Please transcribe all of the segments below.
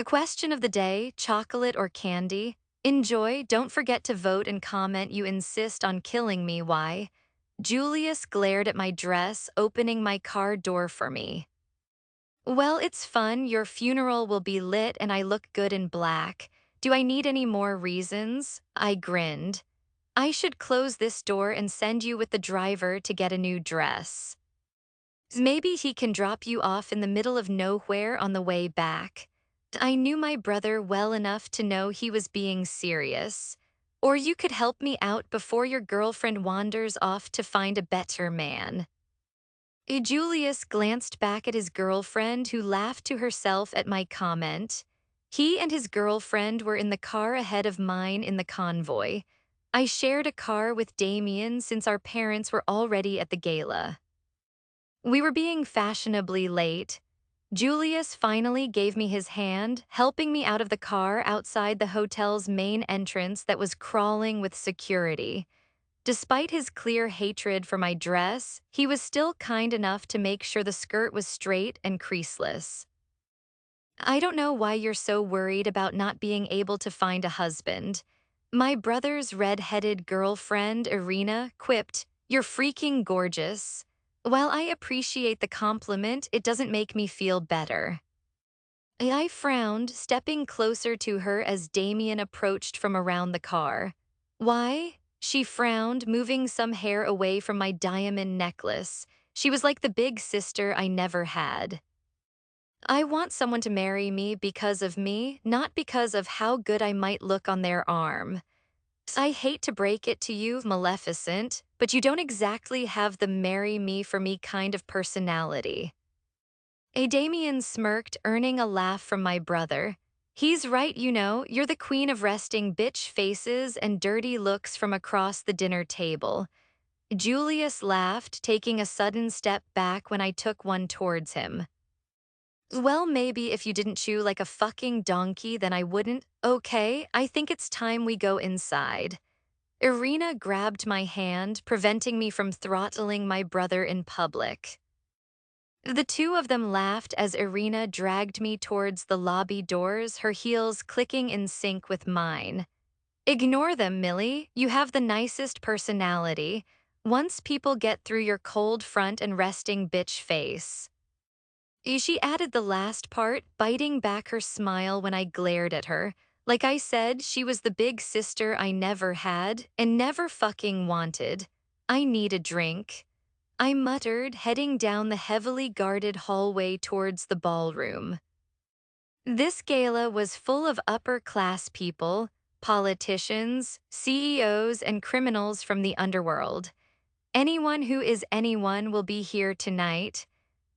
A question of the day, chocolate or candy? Enjoy, don't forget to vote and comment you insist on killing me, why? Julius glared at my dress, opening my car door for me. Well, it's fun, your funeral will be lit and I look good in black. Do I need any more reasons? I grinned. I should close this door and send you with the driver to get a new dress. Maybe he can drop you off in the middle of nowhere on the way back. I knew my brother well enough to know he was being serious. Or you could help me out before your girlfriend wanders off to find a better man. Julius glanced back at his girlfriend, who laughed to herself at my comment. He and his girlfriend were in the car ahead of mine in the convoy. I shared a car with Damien since our parents were already at the gala. We were being fashionably late. Julius finally gave me his hand, helping me out of the car outside the hotel's main entrance that was crawling with security. Despite his clear hatred for my dress, he was still kind enough to make sure the skirt was straight and creaseless. I don't know why you're so worried about not being able to find a husband. My brother's red-headed girlfriend, Irina, quipped, "You're freaking gorgeous." While I appreciate the compliment, it doesn't make me feel better. I frowned, stepping closer to her as Damien approached from around the car. Why? She frowned, moving some hair away from my diamond necklace. She was like the big sister I never had. I want someone to marry me because of me, not because of how good I might look on their arm. I hate to break it to you, Maleficent, but you don't exactly have the marry me for me kind of personality. A Damien smirked, earning a laugh from my brother. He's right, you know, you're the queen of resting bitch faces and dirty looks from across the dinner table. Julius laughed, taking a sudden step back when I took one towards him. Well, maybe if you didn't chew like a fucking donkey, then I wouldn't. Okay, I think it's time we go inside. Irina grabbed my hand, preventing me from throttling my brother in public. The two of them laughed as Irina dragged me towards the lobby doors, her heels clicking in sync with mine. Ignore them, Millie. You have the nicest personality. Once people get through your cold front and resting bitch face. She added the last part, biting back her smile when I glared at her. Like I said, she was the big sister I never had and never fucking wanted. I need a drink. I muttered, heading down the heavily guarded hallway towards the ballroom. This gala was full of upper-class people, politicians, CEOs, and criminals from the underworld. Anyone who is anyone will be here tonight.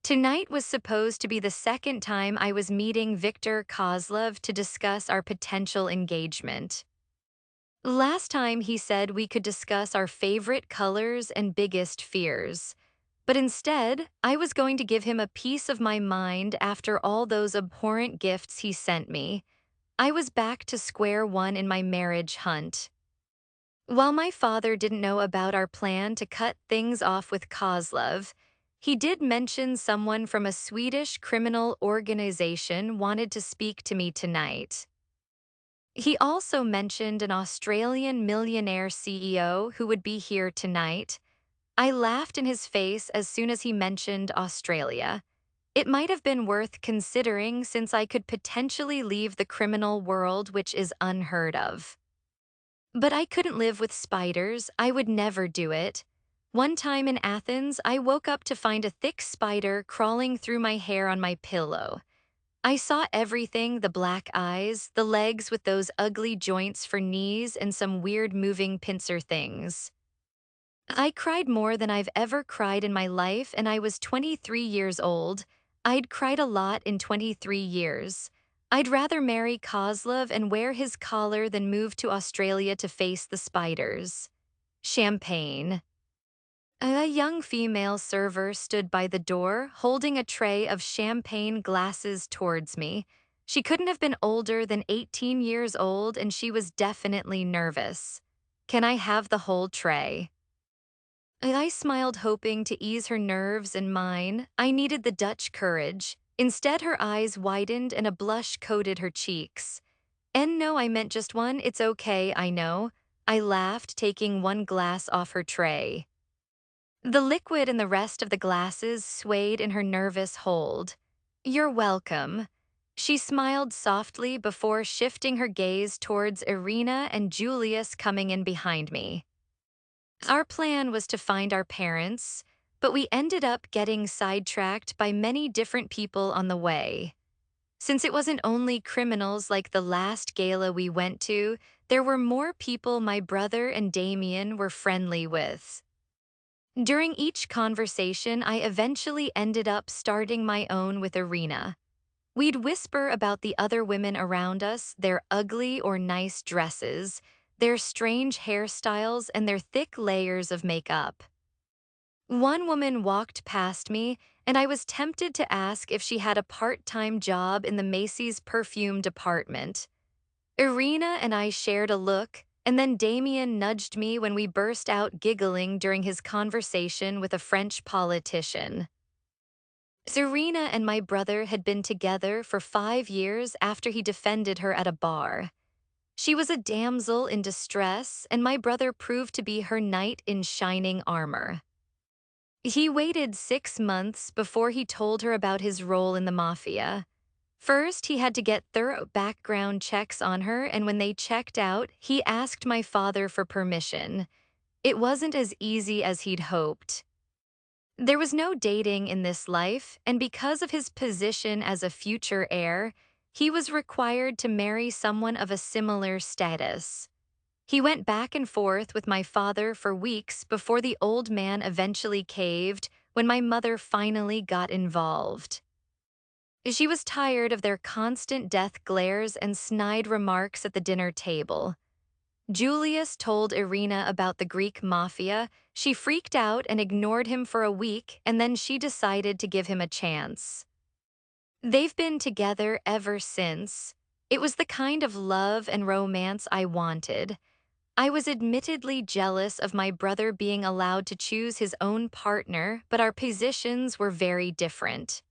Tonight was supposed to be the second time I was meeting Viktor Kozlov to discuss our potential engagement. Last time he said we could discuss our favorite colors and biggest fears. But instead, I was going to give him a piece of my mind after all those abhorrent gifts he sent me. I was back to square one in my marriage hunt. While my father didn't know about our plan to cut things off with Kozlov, he did mention someone from a Swedish criminal organization wanted to speak to me tonight. He also mentioned an Australian millionaire CEO who would be here tonight. I laughed in his face as soon as he mentioned Australia. It might have been worth considering since I could potentially leave the criminal world, which is unheard of. But I couldn't live with spiders. I would never do it. One time in Athens, I woke up to find a thick spider crawling through my hair on my pillow. I saw everything, the black eyes, the legs with those ugly joints for knees, and some weird moving pincer things. I cried more than I've ever cried in my life, and I was 23 years old. I'd cried a lot in 23 years. I'd rather marry Kozlov and wear his collar than move to Australia to face the spiders. Champagne. A young female server stood by the door, holding a tray of champagne glasses towards me. She couldn't have been older than 18 years old, and she was definitely nervous. "Can I have the whole tray?" I smiled, hoping to ease her nerves and mine. I needed the Dutch courage. Instead, her eyes widened and a blush coated her cheeks. And no, I meant just one. It's okay, I know. I laughed, taking one glass off her tray. The liquid in the rest of the glasses swayed in her nervous hold. You're welcome. She smiled softly before shifting her gaze towards Irina and Julius coming in behind me. Our plan was to find our parents, but we ended up getting sidetracked by many different people on the way. Since it wasn't only criminals like the last gala we went to, there were more people my brother and Damien were friendly with. During each conversation, I eventually ended up starting my own with Irina. We'd whisper about the other women around us, their ugly or nice dresses, their strange hairstyles, and their thick layers of makeup. One woman walked past me, and I was tempted to ask if she had a part-time job in the Macy's perfume department. Irina and I shared a look, and then Damien nudged me when we burst out giggling during his conversation with a French politician. Irina and my brother had been together for 5 years after he defended her at a bar. She was a damsel in distress, and my brother proved to be her knight in shining armor. He waited 6 months before he told her about his role in the Mafia. First, he had to get thorough background checks on her, and when they checked out, he asked my father for permission. It wasn't as easy as he'd hoped. There was no dating in this life, and because of his position as a future heir, he was required to marry someone of a similar status. He went back and forth with my father for weeks before the old man eventually caved when my mother finally got involved. She was tired of their constant death glares and snide remarks at the dinner table. Julius told Irina about the Greek mafia. She freaked out and ignored him for a week, and then she decided to give him a chance. They've been together ever since. It was the kind of love and romance I wanted. I was admittedly jealous of my brother being allowed to choose his own partner, but our positions were very different.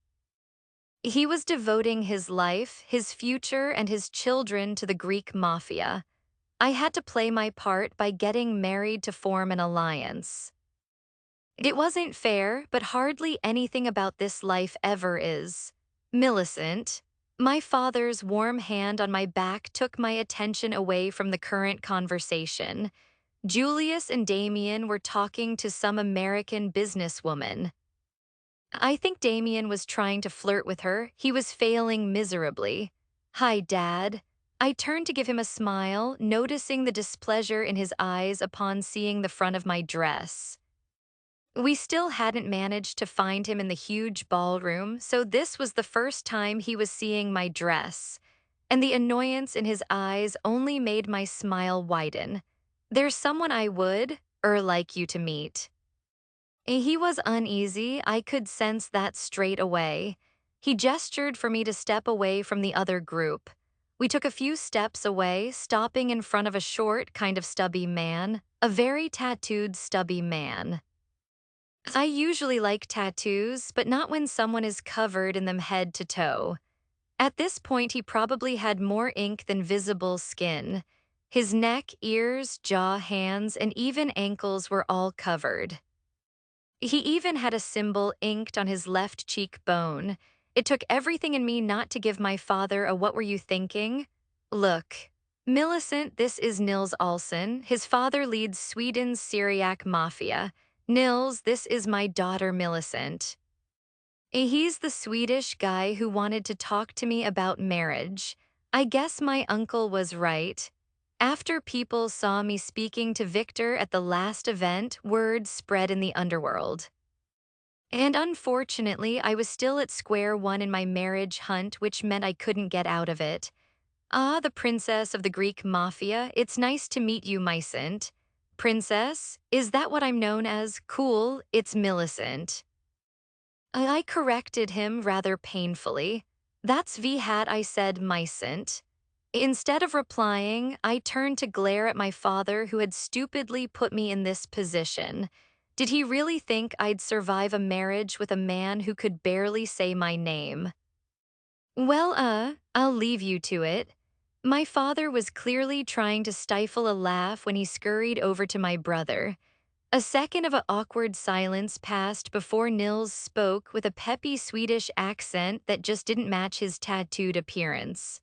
He was devoting his life, his future, and his children to the Greek mafia. I had to play my part by getting married to form an alliance. It wasn't fair, but hardly anything about this life ever is. Millicent, my father's warm hand on my back took my attention away from the current conversation. Julius and Damien were talking to some American businesswoman. I think Damien was trying to flirt with her. He was failing miserably. Hi, Dad. I turned to give him a smile, noticing the displeasure in his eyes upon seeing the front of my dress. We still hadn't managed to find him in the huge ballroom, so this was the first time he was seeing my dress, and the annoyance in his eyes only made my smile widen. There's someone I would, like you to meet. He was uneasy. I could sense that straight away. He gestured for me to step away from the other group. We took a few steps away, stopping in front of a short, kind of stubby man, a very tattooed, stubby man. I usually like tattoos, but not when someone is covered in them head to toe. At this point, he probably had more ink than visible skin. His neck, ears, jaw, hands, and even ankles were all covered. He even had a symbol inked on his left cheekbone. It took everything in me not to give my father a "what were you thinking?" Look, Millicent, this is Nils Olsson. His father leads Sweden's Syriac Mafia. Nils, this is my daughter Millicent. He's the Swedish guy who wanted to talk to me about marriage. I guess my uncle was right. After people saw me speaking to Victor at the last event, word spread in the underworld. And unfortunately, I was still at square one in my marriage hunt, which meant I couldn't get out of it. Ah, the princess of the Greek mafia, it's nice to meet you, Millicent. Princess? Is that what I'm known as? Cool, it's Millicent. I corrected him rather painfully. That's V-hat, I said, Millicent. Instead of replying, I turned to glare at my father who had stupidly put me in this position. Did he really think I'd survive a marriage with a man who could barely say my name? Well, I'll leave you to it. My father was clearly trying to stifle a laugh when he scurried over to my brother. A second of an awkward silence passed before Nils spoke with a peppy Swedish accent that just didn't match his tattooed appearance.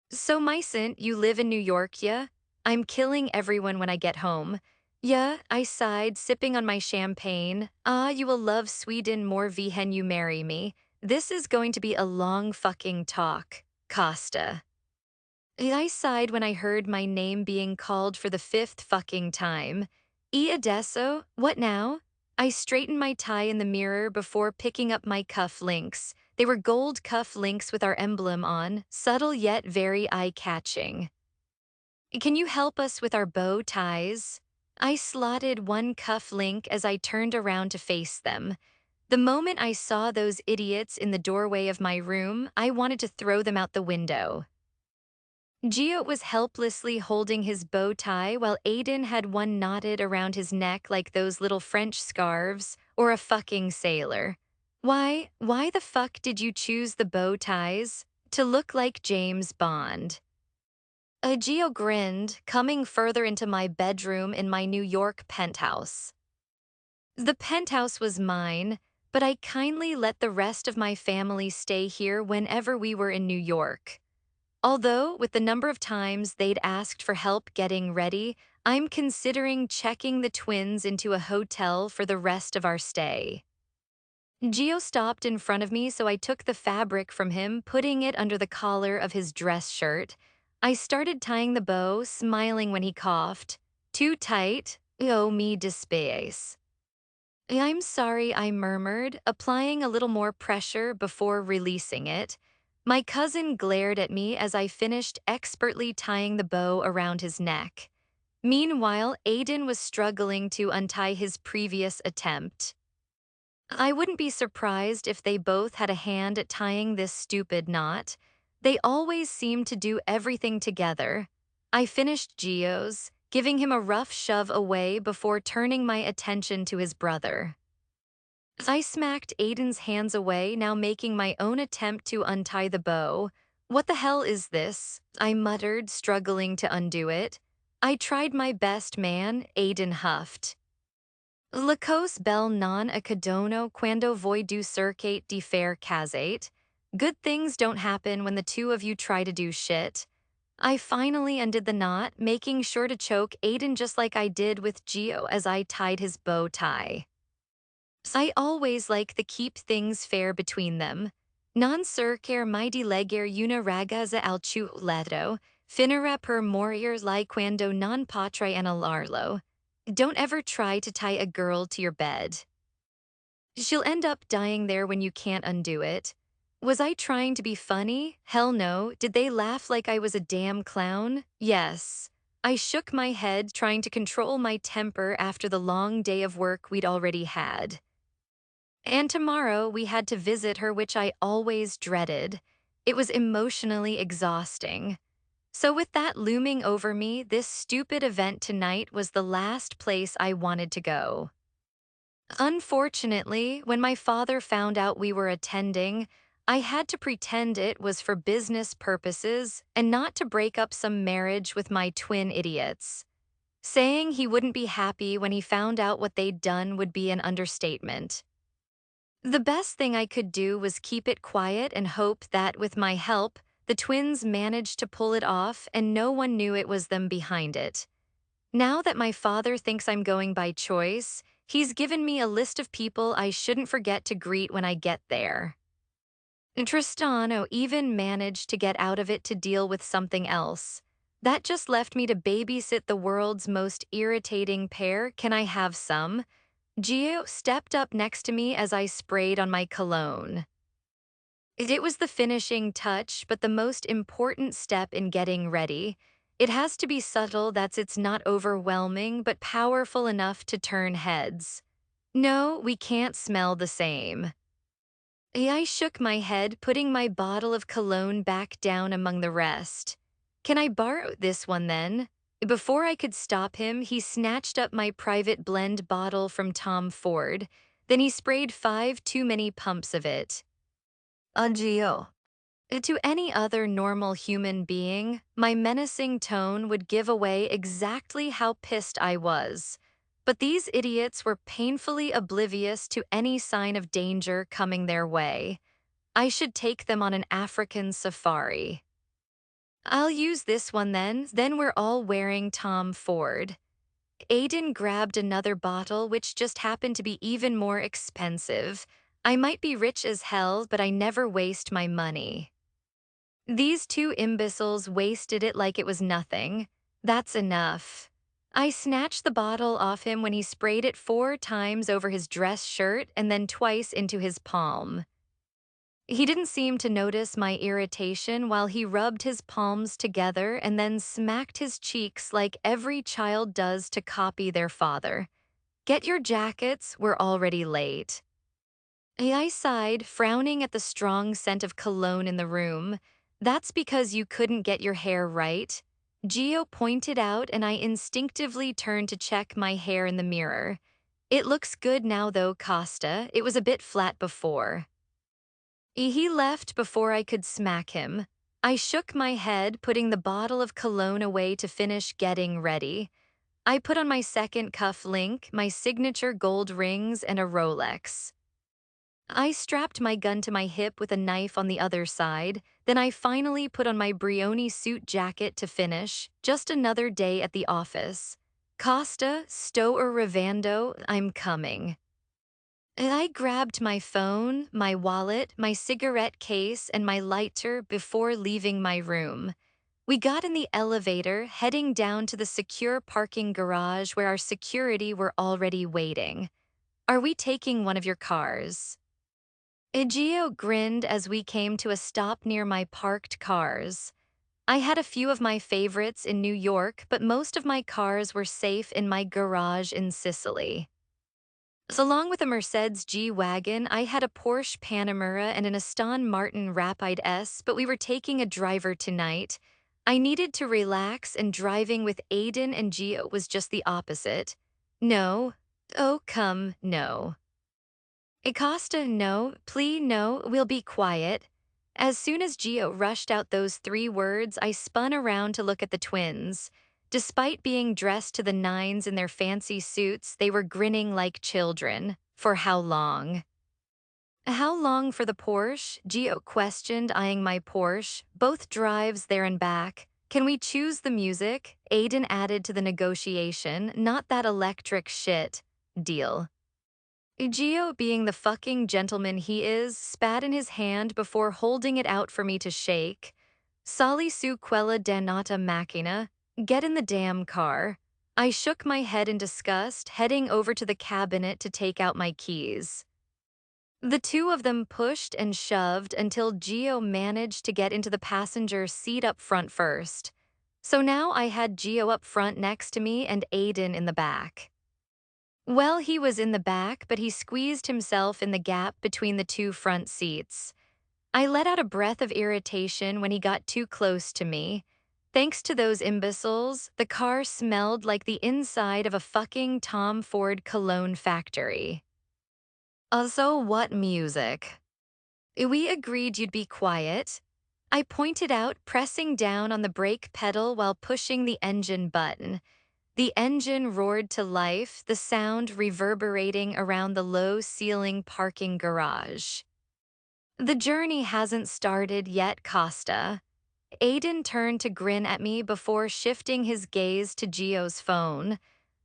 So, Mycent, you live in New York, yeah? I'm killing everyone when I get home. Yeah, I sighed, sipping on my champagne. Ah, you will love Sweden more when you marry me. This is going to be a long fucking talk. Costa. I sighed when I heard my name being called for the fifth fucking time. E adesso, what now? I straightened my tie in the mirror before picking up my cuff links. They were gold cuff links with our emblem on, subtle yet very eye-catching. Can you help us with our bow ties? I slotted one cuff link as I turned around to face them. The moment I saw those idiots in the doorway of my room, I wanted to throw them out the window. Gio was helplessly holding his bow tie while Aiden had one knotted around his neck like those little French scarves, or a fucking sailor. Why the fuck did you choose the bow ties? To look like James Bond. Gio grinned, coming further into my bedroom in my New York penthouse. The penthouse was mine, but I kindly let the rest of my family stay here whenever we were in New York. Although, with the number of times they'd asked for help getting ready, I'm considering checking the twins into a hotel for the rest of our stay. Gio stopped in front of me, so I took the fabric from him, putting it under the collar of his dress shirt. I started tying the bow, smiling when he coughed. Too tight? Oh, me despace. I'm sorry, I murmured, applying a little more pressure before releasing it. My cousin glared at me as I finished expertly tying the bow around his neck. Meanwhile, Aiden was struggling to untie his previous attempt. I wouldn't be surprised if they both had a hand at tying this stupid knot. They always seem to do everything together. I finished Gio's, giving him a rough shove away before turning my attention to his brother. I smacked Aiden's hands away, now making my own attempt to untie the bow. What the hell is this? I muttered, struggling to undo it. I tried my best, man, Aiden huffed. La cose bel non accadono quando voi do cercate di faire casate. Good things don't happen when the two of you try to do shit. I finally undid the knot, making sure to choke Aiden just like I did with Gio as I tied his bow tie. I always like the keep things fair between them. Non cercare mai di legger una ragazza al ciuletto, finire per morir li quando non potrei annullarlo. Don't ever try to tie a girl to your bed. She'll end up dying there when you can't undo it. Was I trying to be funny? Hell no. Did they laugh like I was a damn clown? Yes. I shook my head, trying to control my temper after the long day of work we'd already had. And tomorrow we had to visit her, which I always dreaded. It was emotionally exhausting. So with that looming over me, this stupid event tonight was the last place I wanted to go. Unfortunately, when my father found out we were attending, I had to pretend it was for business purposes and not to break up some marriage with my twin idiots. Saying he wouldn't be happy when he found out what they'd done would be an understatement. The best thing I could do was keep it quiet and hope that, with my help, the twins managed to pull it off and no one knew it was them behind it. Now that my father thinks I'm going by choice, he's given me a list of people I shouldn't forget to greet when I get there. Tristano even managed to get out of it to deal with something else. That just left me to babysit the world's most irritating pair. Can I have some? Gio stepped up next to me as I sprayed on my cologne. It was the finishing touch, but the most important step in getting ready. It has to be subtle, that's it's not overwhelming, but powerful enough to turn heads. No, we can't smell the same. I shook my head, putting my bottle of cologne back down among the rest. Can I borrow this one then? Before I could stop him, he snatched up my private blend bottle from Tom Ford. Then he sprayed 5 too many pumps of it. Addio. To any other normal human being, my menacing tone would give away exactly how pissed I was. But these idiots were painfully oblivious to any sign of danger coming their way. I should take them on an African safari. I'll use this one then we're all wearing Tom Ford. Aiden grabbed another bottle, which just happened to be even more expensive. I might be rich as hell, but I never waste my money. These two imbeciles wasted it like it was nothing. That's enough. I snatched the bottle off him when he sprayed it 4 times over his dress shirt and then twice into his palm. He didn't seem to notice my irritation while he rubbed his palms together and then smacked his cheeks like every child does to copy their father. Get your jackets, we're already late. I sighed, frowning at the strong scent of cologne in the room. That's because you couldn't get your hair right. Gio pointed out, and I instinctively turned to check my hair in the mirror. It looks good now though, Costa. It was a bit flat before. He left before I could smack him. I shook my head, putting the bottle of cologne away to finish getting ready. I put on my second cuff link, my signature gold rings, and a Rolex. I strapped my gun to my hip with a knife on the other side. Then I finally put on my Brioni suit jacket to finish. Just another day at the office. Costa, Sto or Rivando, I'm coming. I grabbed my phone, my wallet, my cigarette case, and my lighter before leaving my room. We got in the elevator, heading down to the secure parking garage where our security were already waiting. Are we taking one of your cars? Egeo grinned as we came to a stop near my parked cars. I had a few of my favorites in New York, but most of my cars were safe in my garage in Sicily. So along with a Mercedes G-Wagon, I had a Porsche Panamera and an Aston Martin Rapide S, but we were taking a driver tonight. I needed to relax, and driving with Aiden and Gio was just the opposite. No. Oh, come, no. Acosta, no, please, no, we'll be quiet. As soon as Gio rushed out those 3 words, I spun around to look at the twins. Despite being dressed to the nines in their fancy suits, they were grinning like children. For how long? How long for the Porsche? Gio questioned, eyeing my Porsche. Both drives there and back. Can we choose the music? Aiden added to the negotiation, not that electric shit. Deal. Gio, being the fucking gentleman he is, spat in his hand before holding it out for me to shake. Sali su quella dannata macchina. Get in the damn car. I shook my head in disgust, heading over to the cabinet to take out my keys. The two of them pushed and shoved until Gio managed to get into the passenger seat up front first. So now I had Gio up front next to me and Aiden in the back. Well, he was in the back, but he squeezed himself in the gap between the two front seats. I let out a breath of irritation when he got too close to me. Thanks to those imbeciles, the car smelled like the inside of a fucking Tom Ford cologne factory. Also, what music? We agreed you'd be quiet. I pointed out, pressing down on the brake pedal while pushing the engine button. The engine roared to life, the sound reverberating around the low-ceiling parking garage. The journey hasn't started yet, Costa. Aiden turned to grin at me before shifting his gaze to Gio's phone.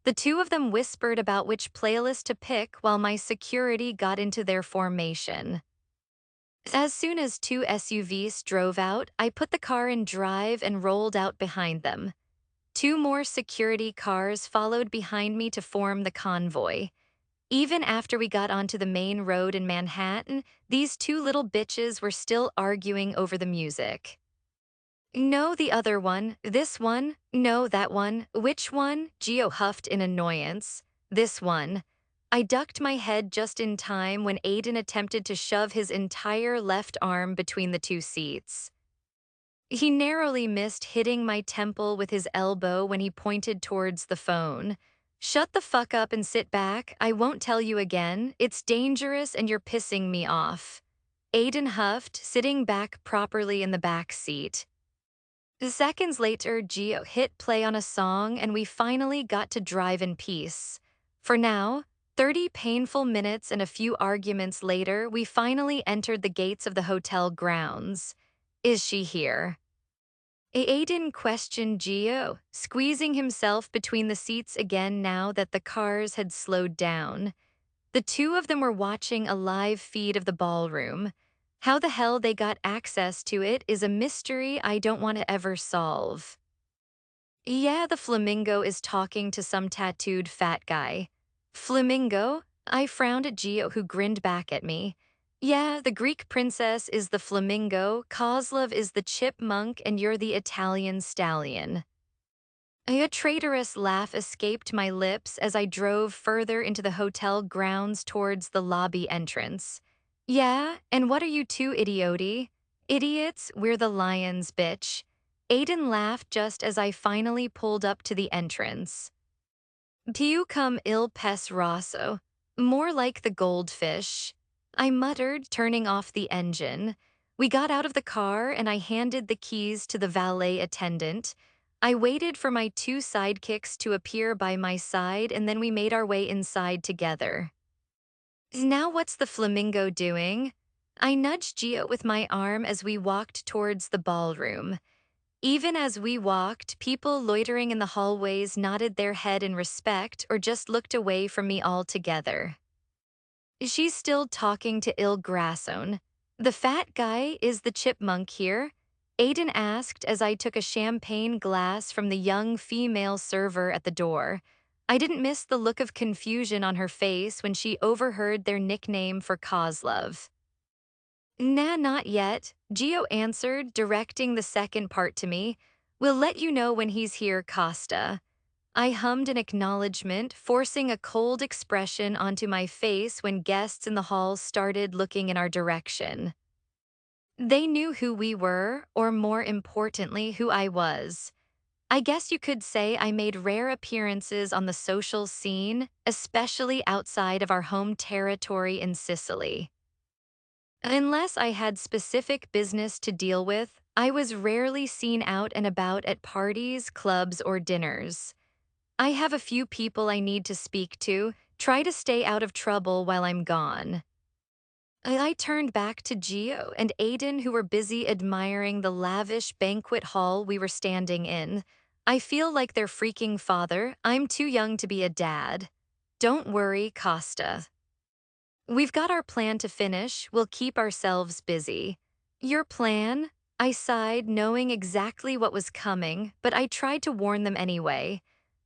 The two of them whispered about which playlist to pick while my security got into their formation. As soon as 2 SUVs drove out, I put the car in drive and rolled out behind them. 2 more security cars followed behind me to form the convoy. Even after we got onto the main road in Manhattan, these 2 little bitches were still arguing over the music. No, the other one. This one. No, that one. Which one? Gio huffed in annoyance. This one. I ducked my head just in time when Aiden attempted to shove his entire left arm between the 2 seats. He narrowly missed hitting my temple with his elbow when he pointed towards the phone. Shut the fuck up and sit back. I won't tell you again. It's dangerous and you're pissing me off. Aiden huffed, sitting back properly in the back seat. Seconds later, Gio hit play on a song and we finally got to drive in peace. For now, 30 painful minutes and a few arguments later, we finally entered the gates of the hotel grounds. Is she here? Aiden questioned Gio, squeezing himself between the seats again now that the cars had slowed down. The two of them were watching a live feed of the ballroom. How the hell they got access to it is a mystery I don't want to ever solve. Yeah, the flamingo is talking to some tattooed fat guy. Flamingo? I frowned at Gio, who grinned back at me. Yeah, the Greek princess is the flamingo, Kozlov is the chipmunk, and you're the Italian stallion. A traitorous laugh escaped my lips as I drove further into the hotel grounds towards the lobby entrance. Yeah, and what are you two idioty? Idiots, we're the lions, bitch. Aiden laughed just as I finally pulled up to the entrance. Piu cum il pes rosso. More like the goldfish. I muttered, turning off the engine. We got out of the car and I handed the keys to the valet attendant. I waited for my two sidekicks to appear by my side and then we made our way inside together. Now what's the flamingo doing? I nudged Gio with my arm as we walked towards the ballroom. Even as we walked, people loitering in the hallways nodded their head in respect or just looked away from me altogether. She's still talking to Il Grassone. The fat guy is the chipmunk here? Aiden asked as I took a champagne glass from the young female server at the door. I didn't miss the look of confusion on her face when she overheard their nickname for Kozlov. Nah, not yet, Gio answered, directing the second part to me. We'll let you know when he's here, Costa. I hummed an acknowledgement, forcing a cold expression onto my face when guests in the hall started looking in our direction. They knew who we were, or more importantly, who I was. I guess you could say I made rare appearances on the social scene, especially outside of our home territory in Sicily. Unless I had specific business to deal with, I was rarely seen out and about at parties, clubs, or dinners. I have a few people I need to speak to. Try to stay out of trouble while I'm gone. I turned back to Gio and Aiden, who were busy admiring the lavish banquet hall we were standing in. I feel like their freaking father. I'm too young to be a dad. Don't worry, Costa. We've got our plan to finish. We'll keep ourselves busy. Your plan? I sighed, knowing exactly what was coming, but I tried to warn them anyway.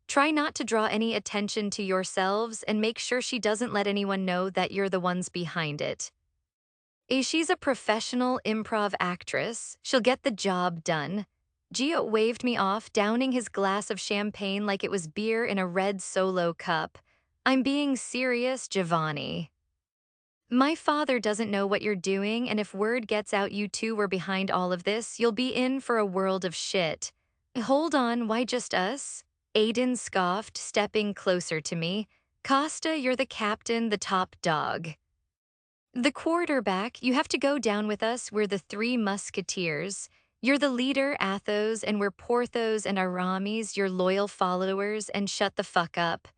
Try not to draw any attention to yourselves and make sure she doesn't let anyone know that you're the ones behind it. She's a professional improv actress. She'll get the job done. Gio waved me off, downing his glass of champagne like it was beer in a red Solo cup. I'm being serious, Giovanni. My father doesn't know what you're doing, and if word gets out you two were behind all of this, you'll be in for a world of shit. Hold on, why just us? Aiden scoffed, stepping closer to me. Costa, you're the captain, the top dog. The quarterback, you have to go down with us. We're the three musketeers. You're the leader, Athos, and we're Porthos and Aramis, your loyal followers, and shut the fuck up.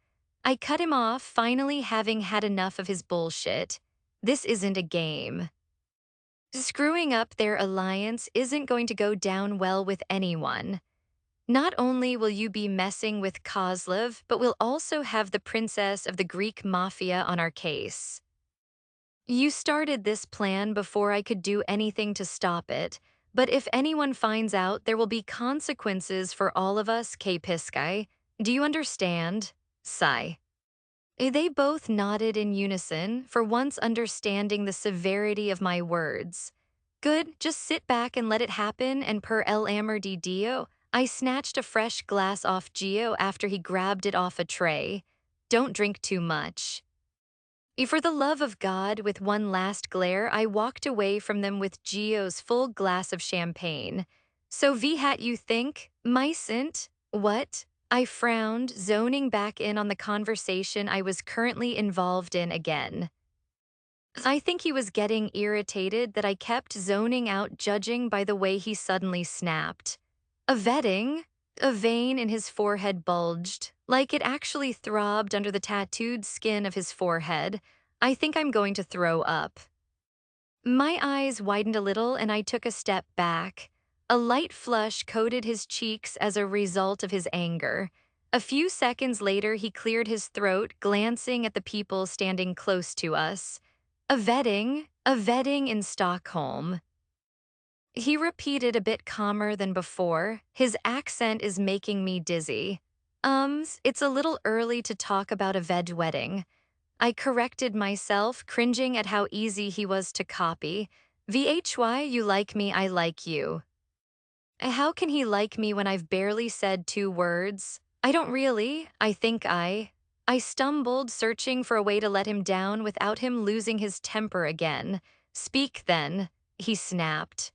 I cut him off, finally having had enough of his bullshit. This isn't a game. Screwing up their alliance isn't going to go down well with anyone. Not only will you be messing with Kozlov, but we'll also have the princess of the Greek Mafia on our case. You started this plan before I could do anything to stop it, but if anyone finds out, there will be consequences for all of us, K-Piskai. Do you understand? Sigh. They both nodded in unison, for once understanding the severity of my words. Good, just sit back and let it happen, and per el amor di Dio, I snatched a fresh glass off Gio after he grabbed it off a tray. Don't drink too much. For the love of God, with one last glare, I walked away from them with Gio's full glass of champagne. So Vhat you think? Mysint? What? I frowned, zoning back in on the conversation I was currently involved in again. I think he was getting irritated that I kept zoning out, judging by the way he suddenly snapped. A vetting? A vein in his forehead bulged, like it actually throbbed under the tattooed skin of his forehead. I think I'm going to throw up. My eyes widened a little and I took a step back. A light flush coated his cheeks as a result of his anger. A few seconds later, he cleared his throat, glancing at the people standing close to us. A vetting in Stockholm. He repeated a bit calmer than before. His accent is making me dizzy. It's a little early to talk about a veg wedding. I corrected myself, cringing at how easy he was to copy. VHY, you like me, I like you. How can he like me when I've barely said 2 words? I don't really, I think I stumbled, searching for a way to let him down without him losing his temper again. Speak then, he snapped.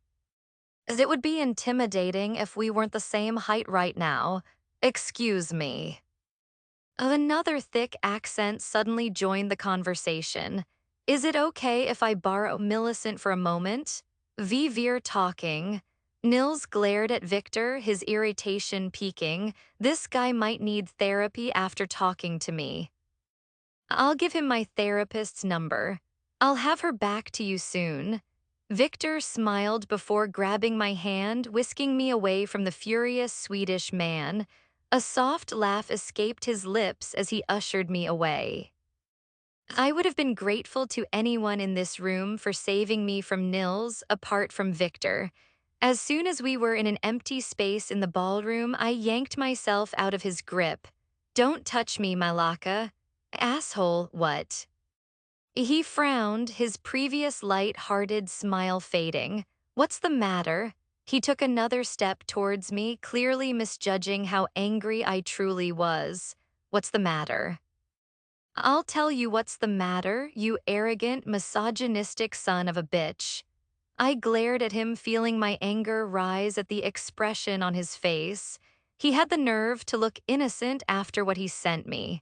It would be intimidating if we weren't the same height right now. Excuse me. Another thick accent suddenly joined the conversation. Is it okay if I borrow Millicent for a moment? Veer talking. Nils glared at Victor, his irritation peaking. This guy might need therapy after talking to me. I'll give him my therapist's number. I'll have her back to you soon. Victor smiled before grabbing my hand, whisking me away from the furious Swedish man. A soft laugh escaped his lips as he ushered me away. I would have been grateful to anyone in this room for saving me from Nils, apart from Victor. As soon as we were in an empty space in the ballroom, I yanked myself out of his grip. Don't touch me, Malaka. Asshole, what? He frowned, his previous light-hearted smile fading. What's the matter? He took another step towards me, clearly misjudging how angry I truly was. What's the matter? I'll tell you what's the matter, you arrogant, misogynistic son of a bitch. I glared at him, feeling my anger rise at the expression on his face. He had the nerve to look innocent after what he sent me.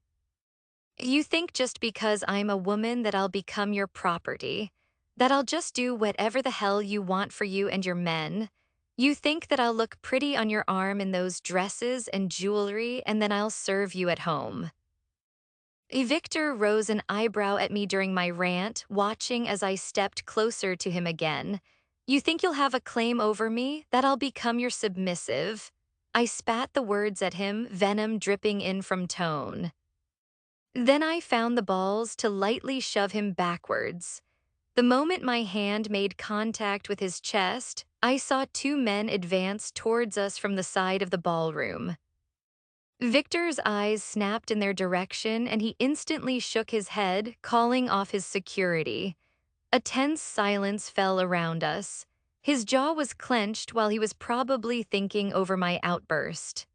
You think just because I'm a woman that I'll become your property, that I'll just do whatever the hell you want for you and your men? You think that I'll look pretty on your arm in those dresses and jewelry and then I'll serve you at home? Victor rose an eyebrow at me during my rant, watching as I stepped closer to him again. You think you'll have a claim over me, that I'll become your submissive? I spat the words at him, venom dripping in from tone. Then I found the balls to lightly shove him backwards. The moment my hand made contact with his chest, I saw 2 men advance towards us from the side of the ballroom. Victor's eyes snapped in their direction and he instantly shook his head, calling off his security. A tense silence fell around us. His jaw was clenched while he was probably thinking over my outburst.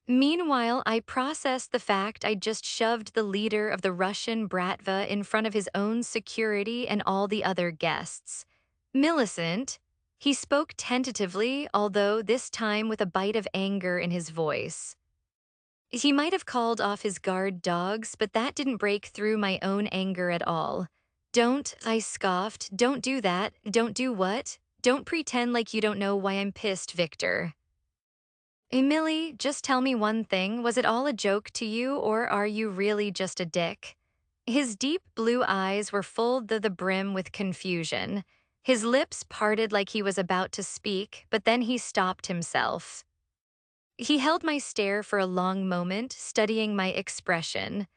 Meanwhile, I processed the fact I just shoved the leader of the Russian Bratva in front of his own security and all the other guests. Millicent, he spoke tentatively, although this time with a bite of anger in his voice. He might have called off his guard dogs, but that didn't break through my own anger at all. Don't, I scoffed, don't do that, don't do what? Don't pretend like you don't know why I'm pissed, Victor. Millie, just tell me one thing, was it all a joke to you or are you really just a dick? His deep blue eyes were full to the brim with confusion. His lips parted like he was about to speak, but then he stopped himself. He held my stare for a long moment, studying my expression.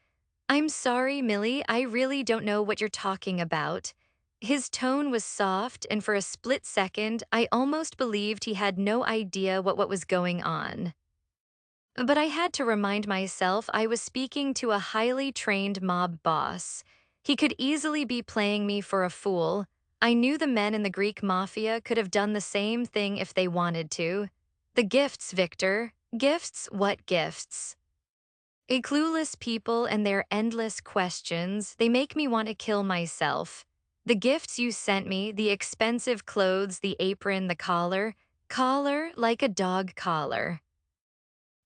I'm sorry, Millie, I really don't know what you're talking about. His tone was soft, and for a split second, I almost believed he had no idea what was going on. But I had to remind myself I was speaking to a highly trained mob boss. He could easily be playing me for a fool. I knew the men in the Greek Mafia could have done the same thing if they wanted to. The gifts, Victor. Gifts? What gifts? A clueless people and their endless questions, they make me want to kill myself. The gifts you sent me, the expensive clothes, the apron, the collar. Collar like a dog collar.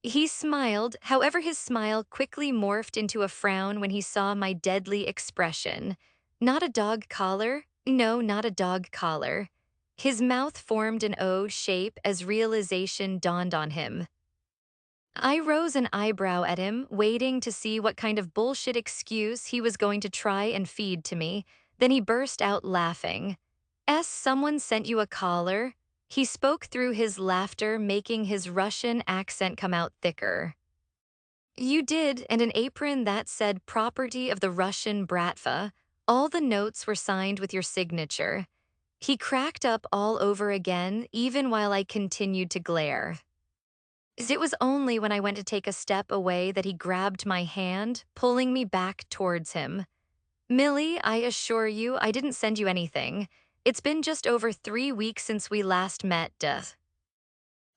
He smiled, however his smile quickly morphed into a frown when he saw my deadly expression. Not a dog collar? No, not a dog collar. His mouth formed an O shape as realization dawned on him. I rose an eyebrow at him, waiting to see what kind of bullshit excuse he was going to try and feed to me. Then he burst out laughing. Someone sent you a collar? He spoke through his laughter, making his Russian accent come out thicker. You did, and an apron that said property of the Russian Bratva. All the notes were signed with your signature. He cracked up all over again, even while I continued to glare. It was only when I went to take a step away that he grabbed my hand, pulling me back towards him. Millie, I assure you, I didn't send you anything. It's been just over 3 weeks since we last met, duh.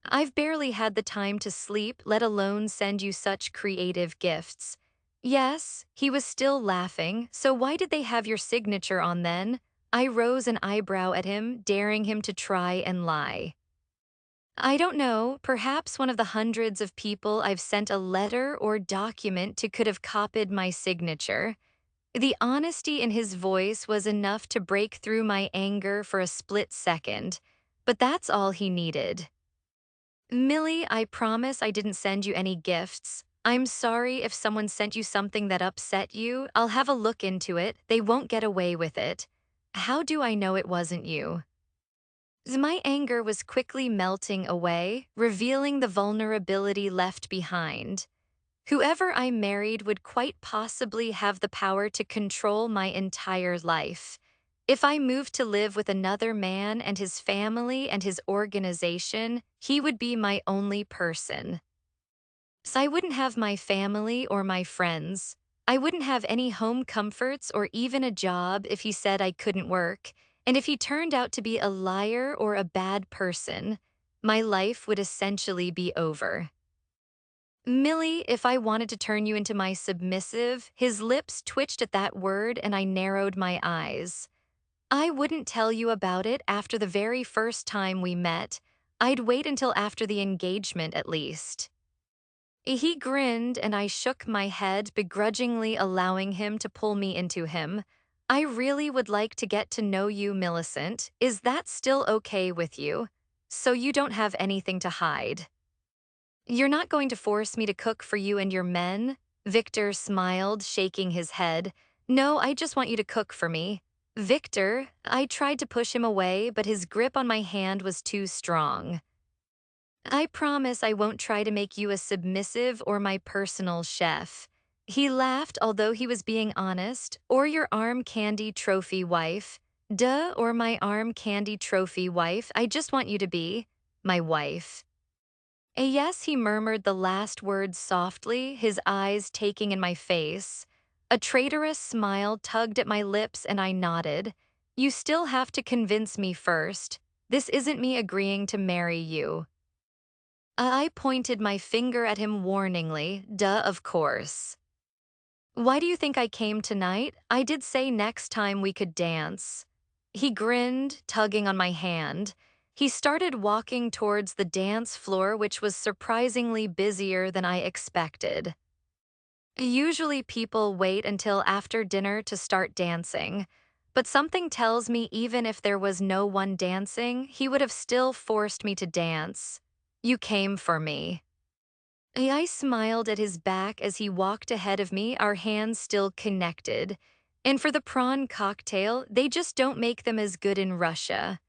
I've barely had the time to sleep, let alone send you such creative gifts. Yes, he was still laughing, so why did they have your signature on then? I rose an eyebrow at him, daring him to try and lie. I don't know, perhaps one of the hundreds of people I've sent a letter or document to could have copied my signature. The honesty in his voice was enough to break through my anger for a split second, but that's all he needed. Millie, I promise I didn't send you any gifts. I'm sorry if someone sent you something that upset you. I'll have a look into it. They won't get away with it. How do I know it wasn't you? My anger was quickly melting away, revealing the vulnerability left behind. Whoever I married would quite possibly have the power to control my entire life. If I moved to live with another man and his family and his organization, he would be my only person. So I wouldn't have my family or my friends. I wouldn't have any home comforts or even a job if he said I couldn't work. And if he turned out to be a liar or a bad person, my life would essentially be over. Millie, if I wanted to turn you into my submissive, his lips twitched at that word and I narrowed my eyes. I wouldn't tell you about it after the very first time we met. I'd wait until after the engagement at least. He grinned and I shook my head, begrudgingly allowing him to pull me into him. I really would like to get to know you, Millicent. Is that still okay with you? So you don't have anything to hide. You're not going to force me to cook for you and your men? Victor smiled, shaking his head. No, I just want you to cook for me. Victor, I tried to push him away, but his grip on my hand was too strong. I promise I won't try to make you a submissive or my personal chef. He laughed, although he was being honest. Or your arm candy trophy wife. Duh, or my arm candy trophy wife. I just want you to be my wife. Yes, he murmured the last words softly, his eyes taking in my face. A traitorous smile tugged at my lips and I nodded. You still have to convince me first. This isn't me agreeing to marry you. I pointed my finger at him warningly. Duh, of course. Why do you think I came tonight? I did say next time we could dance. He grinned, tugging on my hand. He started walking towards the dance floor, which was surprisingly busier than I expected. Usually people wait until after dinner to start dancing, but something tells me even if there was no one dancing, he would have still forced me to dance. You came for me. I smiled at his back as he walked ahead of me, our hands still connected. And for the prawn cocktail, they just don't make them as good in Russia.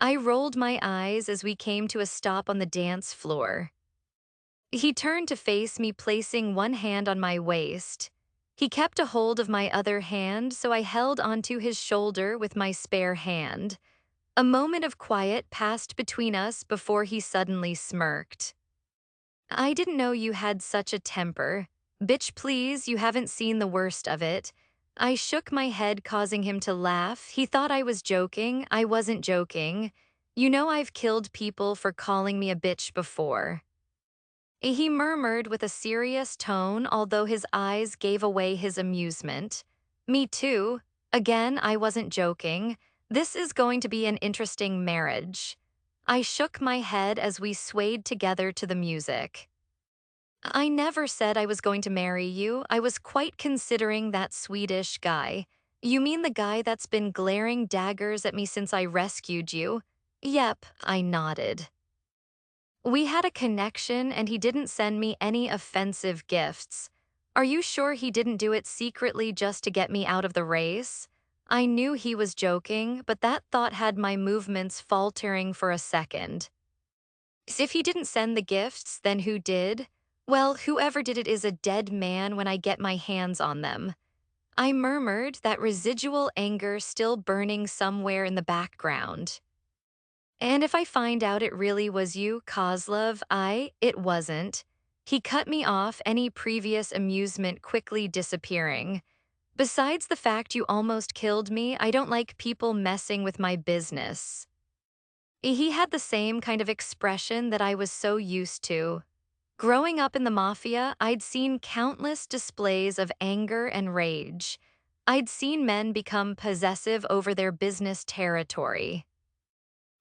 I rolled my eyes as we came to a stop on the dance floor. He turned to face me, placing one hand on my waist. He kept a hold of my other hand, so I held onto his shoulder with my spare hand. A moment of quiet passed between us before he suddenly smirked. I didn't know you had such a temper. Bitch, please, you haven't seen the worst of it. I shook my head, causing him to laugh. He thought I was joking. I wasn't joking. You know I've killed people for calling me a bitch before. He murmured with a serious tone, although his eyes gave away his amusement. Me too. Again, I wasn't joking. This is going to be an interesting marriage. I shook my head as we swayed together to the music. I never said I was going to marry you. I was quite considering that Swedish guy. You mean the guy that's been glaring daggers at me since I rescued you? Yep, I nodded. We had a connection and he didn't send me any offensive gifts. Are you sure he didn't do it secretly just to get me out of the race? I knew he was joking, but that thought had my movements faltering for a second. If he didn't send the gifts, then who did? Well, whoever did it is a dead man when I get my hands on them. I murmured, that residual anger still burning somewhere in the background. And if I find out it really was you, Kozlov, it wasn't. He cut me off, any previous amusement quickly disappearing. Besides the fact you almost killed me, I don't like people messing with my business. He had the same kind of expression that I was so used to. Growing up in the Mafia, I'd seen countless displays of anger and rage. I'd seen men become possessive over their business territory.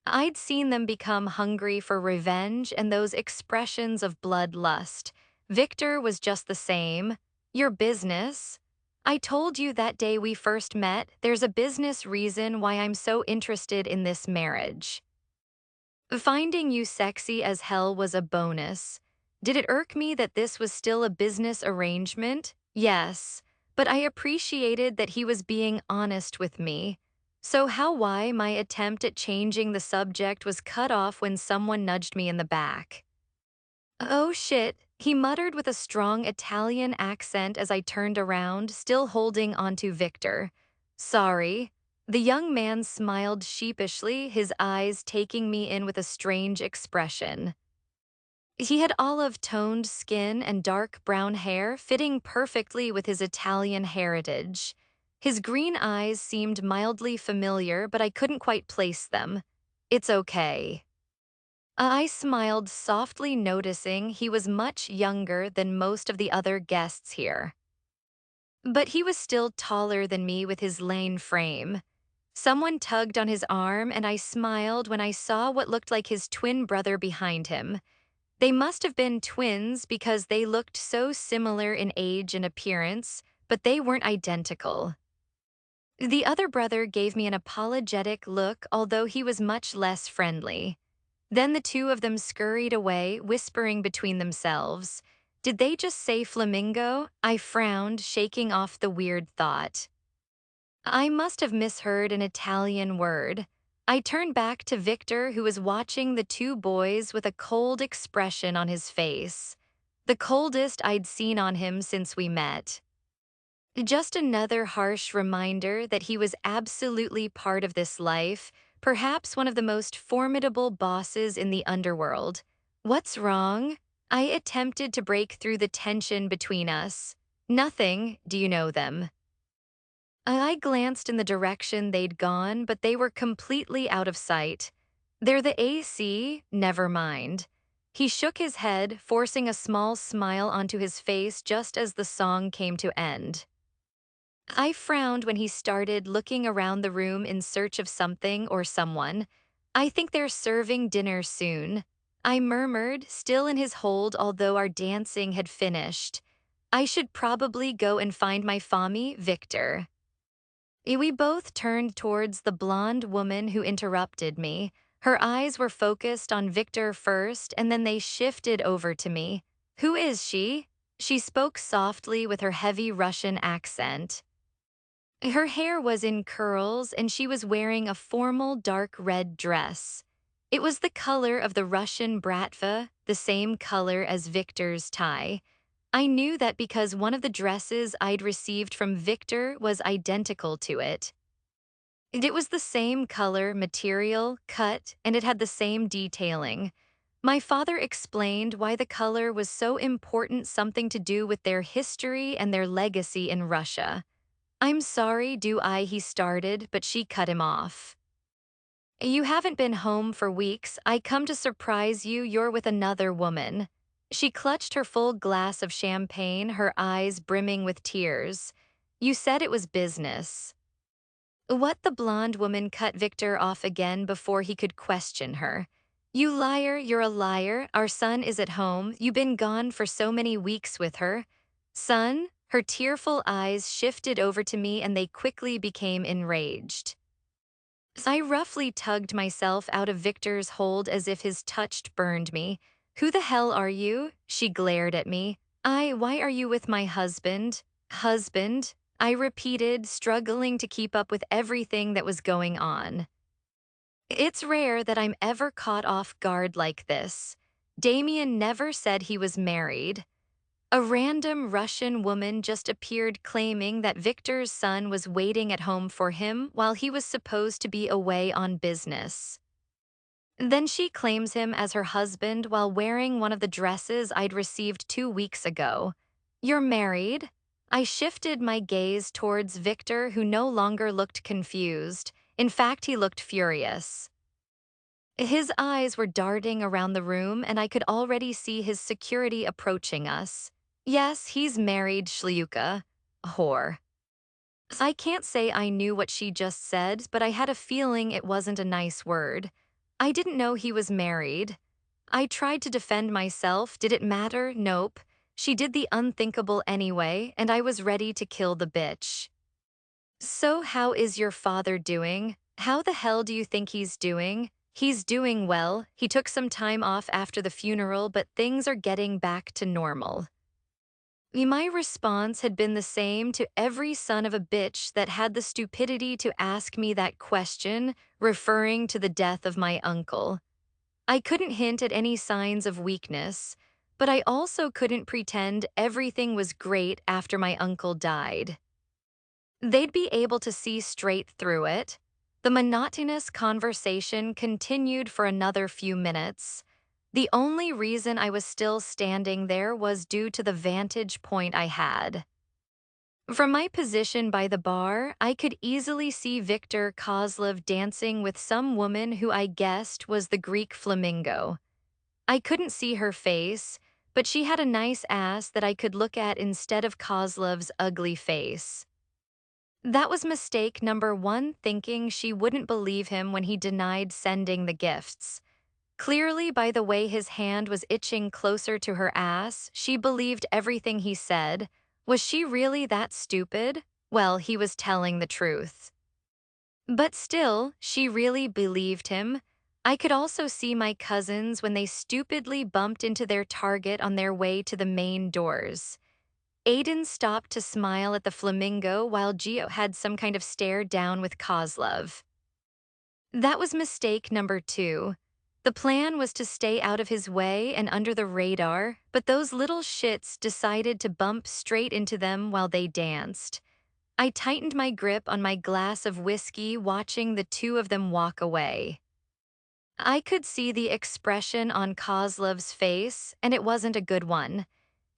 I'd seen them become hungry for revenge and those expressions of bloodlust. Victor was just the same. Your business? I told you that day we first met, there's a business reason why I'm so interested in this marriage. Finding you sexy as hell was a bonus. Did it irk me that this was still a business arrangement? Yes, but I appreciated that he was being honest with me. So why my attempt at changing the subject was cut off when someone nudged me in the back. Oh shit, he muttered with a strong Italian accent as I turned around, still holding onto Victor. Sorry. The young man smiled sheepishly, his eyes taking me in with a strange expression. He had olive-toned skin and dark brown hair, fitting perfectly with his Italian heritage. His green eyes seemed mildly familiar, but I couldn't quite place them. It's okay. I smiled softly, noticing he was much younger than most of the other guests here. But he was still taller than me with his lean frame. Someone tugged on his arm, and I smiled when I saw what looked like his twin brother behind him. They must have been twins because they looked so similar in age and appearance, but they weren't identical. The other brother gave me an apologetic look, although he was much less friendly. Then the two of them scurried away, whispering between themselves. Did they just say flamingo? I frowned, shaking off the weird thought. I must have misheard an Italian word. I turned back to Victor, who was watching the two boys with a cold expression on his face. The coldest I'd seen on him since we met. Just another harsh reminder that he was absolutely part of this life, perhaps one of the most formidable bosses in the underworld. What's wrong? I attempted to break through the tension between us. Nothing, do you know them? I glanced in the direction they'd gone, but they were completely out of sight. They're the AC, never mind. He shook his head, forcing a small smile onto his face just as the song came to end. I frowned when he started looking around the room in search of something or someone. I think they're serving dinner soon. I murmured, still in his hold although our dancing had finished. I should probably go and find my Fami, Victor. We both turned towards the blonde woman who interrupted me. Her eyes were focused on Victor first, and then they shifted over to me. Who is she? She spoke softly with her heavy Russian accent. Her hair was in curls, and she was wearing a formal dark red dress. It was the color of the Russian bratva, the same color as Victor's tie. I knew that because one of the dresses I'd received from Victor was identical to it. It was the same color, material, cut, and it had the same detailing. My father explained why the color was so important, something to do with their history and their legacy in Russia. I'm sorry, he started, but she cut him off. You haven't been home for weeks. I come to surprise you. You're with another woman. She clutched her full glass of champagne, her eyes brimming with tears. You said it was business. What? The blonde woman cut Victor off again before he could question her. You liar, you're a liar. Our son is at home. You've been gone for so many weeks with her. Son? Her tearful eyes shifted over to me and they quickly became enraged. I roughly tugged myself out of Victor's hold as if his touch burned me. "Who the hell are you?" She glared at me. Why are you with my husband?" "Husband?" I repeated, struggling to keep up with everything that was going on. It's rare that I'm ever caught off guard like this. Damien never said he was married. A random Russian woman just appeared claiming that Victor's son was waiting at home for him while he was supposed to be away on business. Then she claims him as her husband while wearing one of the dresses I'd received 2 weeks ago. "You're married?" I shifted my gaze towards Victor, who no longer looked confused. In fact, he looked furious. His eyes were darting around the room, and I could already see his security approaching us. "Yes, he's married, Shliuka. Whore." I can't say I knew what she just said, but I had a feeling it wasn't a nice word. I didn't know he was married. I tried to defend myself. Did it matter? Nope. She did the unthinkable anyway, and I was ready to kill the bitch. "So how is your father doing? How the hell do you think he's doing?" "He's doing well. He took some time off after the funeral, but things are getting back to normal." My response had been the same to every son of a bitch that had the stupidity to ask me that question, referring to the death of my uncle. I couldn't hint at any signs of weakness, but I also couldn't pretend everything was great after my uncle died. They'd be able to see straight through it. The monotonous conversation continued for another few minutes. The only reason I was still standing there was due to the vantage point I had. From my position by the bar, I could easily see Viktor Kozlov dancing with some woman who I guessed was the Greek flamingo. I couldn't see her face, but she had a nice ass that I could look at instead of Kozlov's ugly face. That was mistake number one, thinking she wouldn't believe him when he denied sending the gifts. Clearly, by the way his hand was itching closer to her ass, she believed everything he said. Was she really that stupid? Well, he was telling the truth. But still, she really believed him. I could also see my cousins when they stupidly bumped into their target on their way to the main doors. Aiden stopped to smile at the flamingo while Gio had some kind of stare down with Kozlov. That was mistake number two. The plan was to stay out of his way and under the radar, but those little shits decided to bump straight into them while they danced. I tightened my grip on my glass of whiskey, watching the two of them walk away. I could see the expression on Kozlov's face, and it wasn't a good one.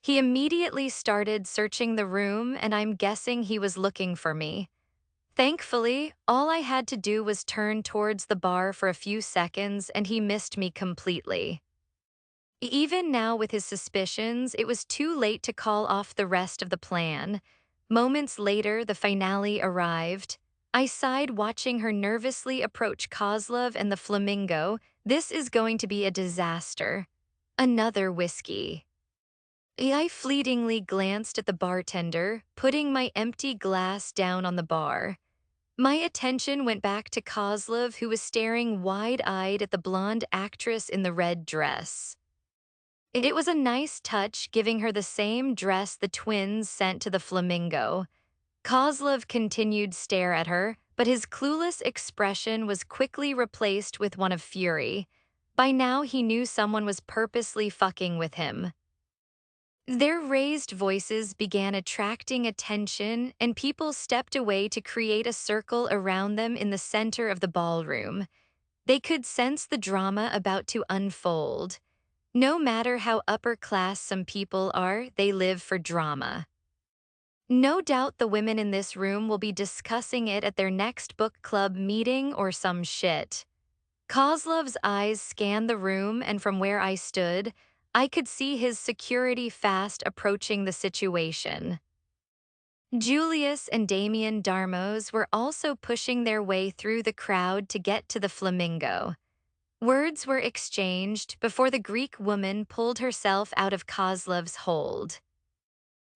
He immediately started searching the room, and I'm guessing he was looking for me. Thankfully, all I had to do was turn towards the bar for a few seconds, and he missed me completely. Even now, with his suspicions, it was too late to call off the rest of the plan. Moments later, the finale arrived. I sighed watching her nervously approach Kozlov and the flamingo. This is going to be a disaster. Another whiskey. I fleetingly glanced at the bartender, putting my empty glass down on the bar. My attention went back to Kozlov, who was staring wide-eyed at the blonde actress in the red dress. It was a nice touch, giving her the same dress the twins sent to the flamingo. Kozlov continued stare at her, but his clueless expression was quickly replaced with one of fury. By now, he knew someone was purposely fucking with him. Their raised voices began attracting attention, and people stepped away to create a circle around them in the center of the ballroom. They could sense the drama about to unfold. No matter how upper class some people are, they live for drama. No doubt the women in this room will be discussing it at their next book club meeting or some shit. Kozlov's eyes scanned the room, and from where I stood, I could see his security fast approaching the situation. Julius and Damien Darmos were also pushing their way through the crowd to get to the flamingo. Words were exchanged before the Greek woman pulled herself out of Kozlov's hold.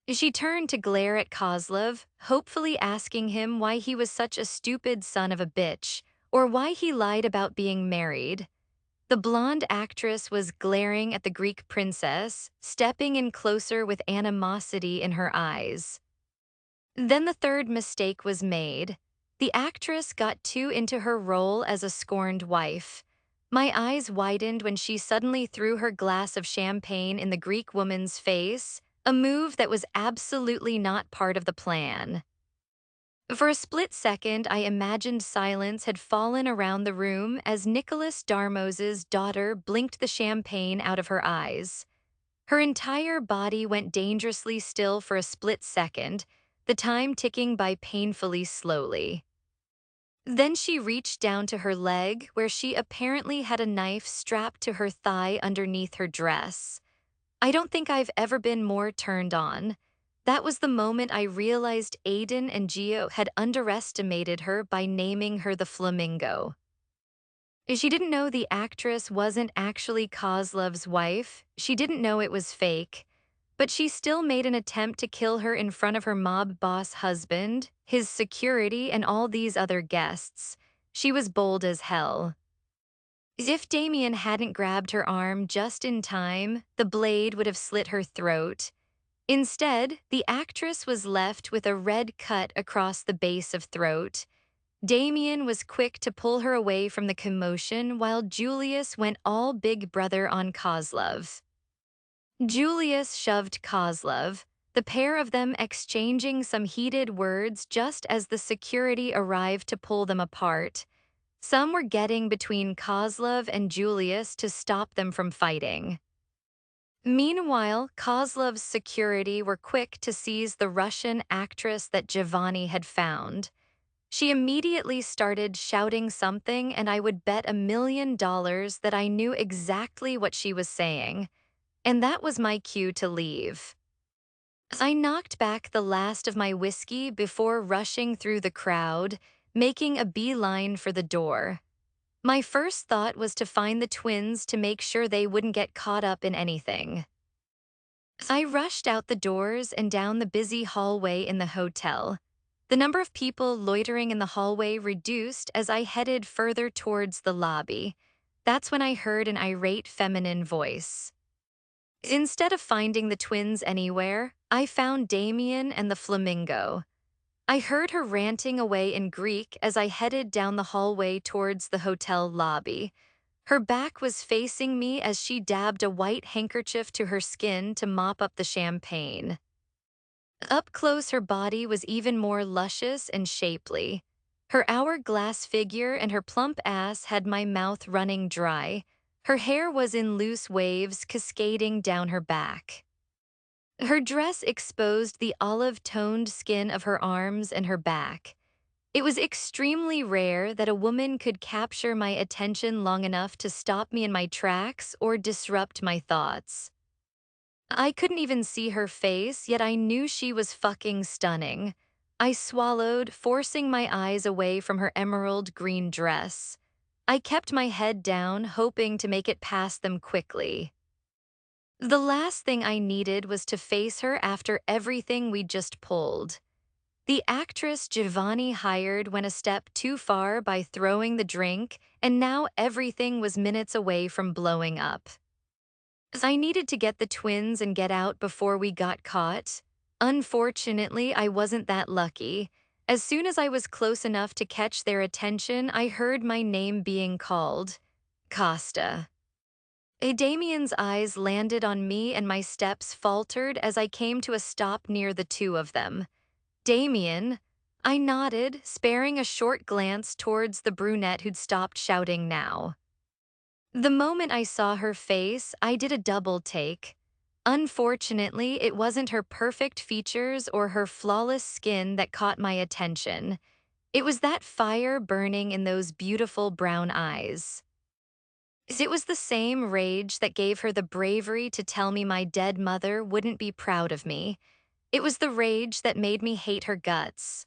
She turned to glare at Kozlov, hopefully asking him why he was such a stupid son of a bitch, or why he lied about being married. The blonde actress was glaring at the Greek princess, stepping in closer with animosity in her eyes. Then the third mistake was made. The actress got too into her role as a scorned wife. My eyes widened when she suddenly threw her glass of champagne in the Greek woman's face, a move that was absolutely not part of the plan. For a split second, I imagined silence had fallen around the room as Nicholas Darmos's daughter blinked the champagne out of her eyes. Her entire body went dangerously still for a split second, the time ticking by painfully slowly. Then she reached down to her leg, where she apparently had a knife strapped to her thigh underneath her dress. I don't think I've ever been more turned on. That was the moment I realized Aiden and Gio had underestimated her by naming her the Flamingo. She didn't know the actress wasn't actually Kozlov's wife. She didn't know it was fake. But she still made an attempt to kill her in front of her mob boss husband, his security, and all these other guests. She was bold as hell. If Damien hadn't grabbed her arm just in time, the blade would have slit her throat. Instead, the actress was left with a red cut across the base of throat. Damien was quick to pull her away from the commotion while Julius went all big brother on Kozlov. Julius shoved Kozlov, the pair of them exchanging some heated words just as the security arrived to pull them apart. Some were getting between Kozlov and Julius to stop them from fighting. Meanwhile, Kozlov's security were quick to seize the Russian actress that Giovanni had found. She immediately started shouting something, and I would bet $1,000,000 that I knew exactly what she was saying. And that was my cue to leave. I knocked back the last of my whiskey before rushing through the crowd, making a beeline for the door. My first thought was to find the twins to make sure they wouldn't get caught up in anything. I rushed out the doors and down the busy hallway in the hotel. The number of people loitering in the hallway reduced as I headed further towards the lobby. That's when I heard an irate feminine voice. Instead of finding the twins anywhere, I found Damien and the flamingo. I heard her ranting away in Greek as I headed down the hallway towards the hotel lobby. Her back was facing me as she dabbed a white handkerchief to her skin to mop up the champagne. Up close, her body was even more luscious and shapely. Her hourglass figure and her plump ass had my mouth running dry. Her hair was in loose waves cascading down her back. Her dress exposed the olive-toned skin of her arms and her back. It was extremely rare that a woman could capture my attention long enough to stop me in my tracks or disrupt my thoughts. I couldn't even see her face, yet I knew she was fucking stunning. I swallowed, forcing my eyes away from her emerald green dress. I kept my head down, hoping to make it past them quickly. The last thing I needed was to face her after everything we just pulled. The actress Giovanni hired went a step too far by throwing the drink, and now everything was minutes away from blowing up. I needed to get the twins and get out before we got caught. Unfortunately, I wasn't that lucky. As soon as I was close enough to catch their attention, I heard my name being called. Costa. Damien's eyes landed on me and my steps faltered as I came to a stop near the two of them. Damien, I nodded, sparing a short glance towards the brunette who'd stopped shouting now. The moment I saw her face, I did a double take. Unfortunately, it wasn't her perfect features or her flawless skin that caught my attention. It was that fire burning in those beautiful brown eyes. It was the same rage that gave her the bravery to tell me my dead mother wouldn't be proud of me. It was the rage that made me hate her guts.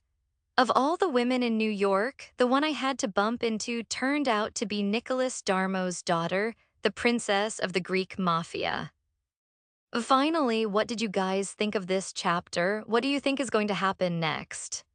Of all the women in New York, the one I had to bump into turned out to be Nicholas Darmo's daughter, the princess of the Greek Mafia. Finally, what did you guys think of this chapter? What do you think is going to happen next?